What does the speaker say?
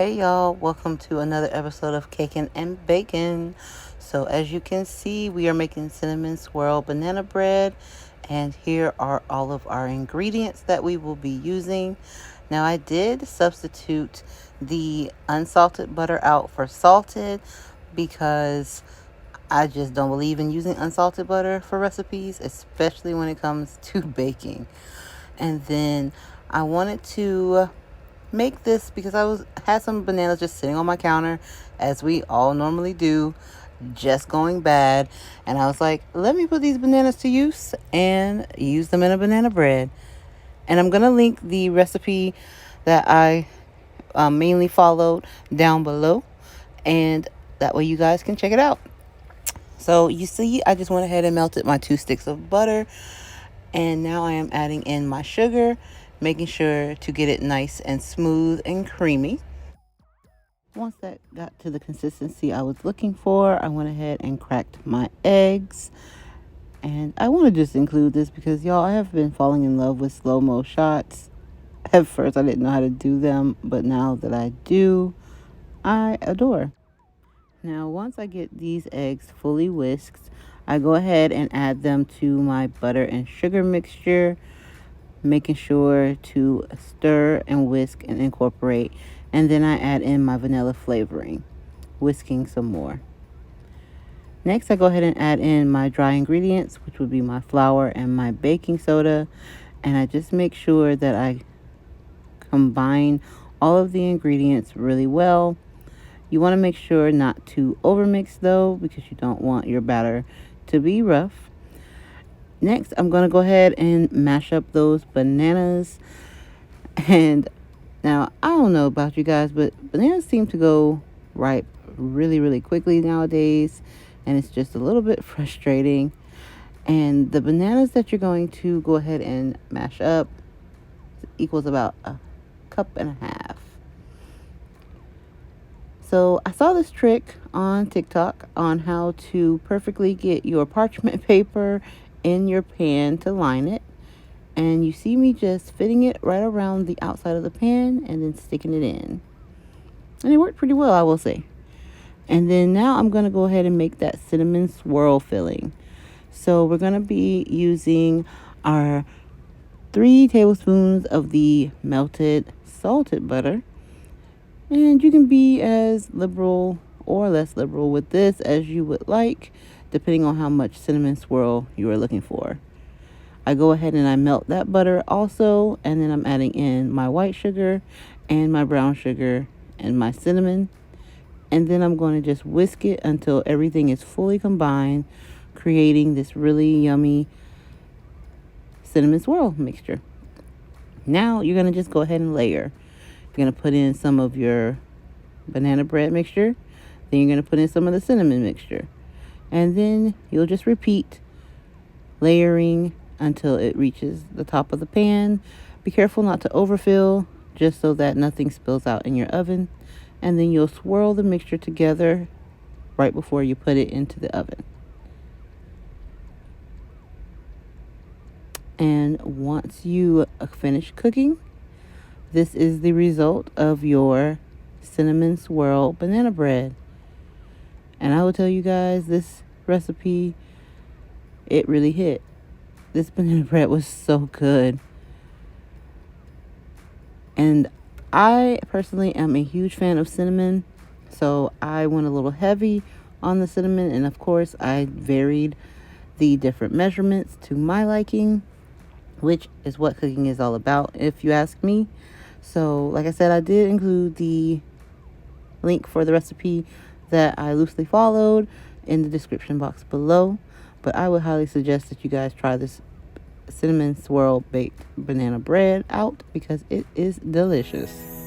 Hey y'all, welcome to another episode of Cakin and Bakin. So as you can see, we are making cinnamon swirl banana bread, and here are all of our ingredients that we will be using. Now I did substitute the unsalted butter out for salted because I just don't believe in using unsalted butter for recipes, especially when it comes to baking. And then I wanted to make this because had some bananas just sitting on my counter, as we all normally do, just going bad. And I was like, let me put these bananas to use and use them in a banana bread. And I'm going to link the recipe that I mainly followed down below, and that way you guys can check it out. So you see, I just went ahead and melted my 2 sticks of butter, and now I am adding in my sugar, making sure to get it nice and smooth and creamy. Once that got to the consistency I was looking for, I went ahead and cracked my eggs. And I want to just include this because, y'all, I have been falling in love with slow-mo shots. At first, I didn't know how to do them, but now that I do, I adore. Now, once I get these eggs fully whisked, I go ahead and add them to my butter and sugar mixture, making sure to stir and whisk and incorporate. And then I add in my vanilla flavoring, whisking some more. Next, I go ahead and add in my dry ingredients, which would be my flour and my baking soda. And I just make sure that I combine all of the ingredients really well. You want to make sure not to overmix though, because you don't want your batter to be rough. Next, I'm going to go ahead and mash up those bananas. And now, I don't know about you guys, but bananas seem to go ripe really, really quickly nowadays. And it's just a little bit frustrating. And the bananas that you're going to go ahead and mash up equals about a cup and a half. So I saw this trick on TikTok on how to perfectly get your parchment paper in your pan to line it. And you see me just fitting it right around the outside of the pan and then sticking it in. And it worked pretty well, I will say. And then now I'm going to go ahead and make that cinnamon swirl filling. So we're going to be using our 3 tablespoons of the melted salted butter. And you can be as liberal or less liberal with this as you would like, depending on how much cinnamon swirl you are looking for. I go ahead and I melt that butter also, and then I'm adding in my white sugar and my brown sugar and my cinnamon. And then I'm going to just whisk it until everything is fully combined, creating this really yummy cinnamon swirl mixture. Now you're going to just go ahead and layer. You're going to put in some of your banana bread mixture. Then you're going to put in some of the cinnamon mixture. And then you'll just repeat layering until it reaches the top of the pan. Be careful not to overfill, just so that nothing spills out in your oven. And then you'll swirl the mixture together right before you put it into the oven. And once you finish cooking, this is the result of your cinnamon swirl banana bread. And I will tell you guys, this recipe, it really hit. This banana bread was so good. And I personally am a huge fan of cinnamon, so I went a little heavy on the cinnamon. And of course, I varied the different measurements to my liking, which is what cooking is all about, if you ask me. So, like I said, I did include the link for the recipe that I loosely followed in the description box below. But I would highly suggest that you guys try this cinnamon swirl baked banana bread out because it is delicious.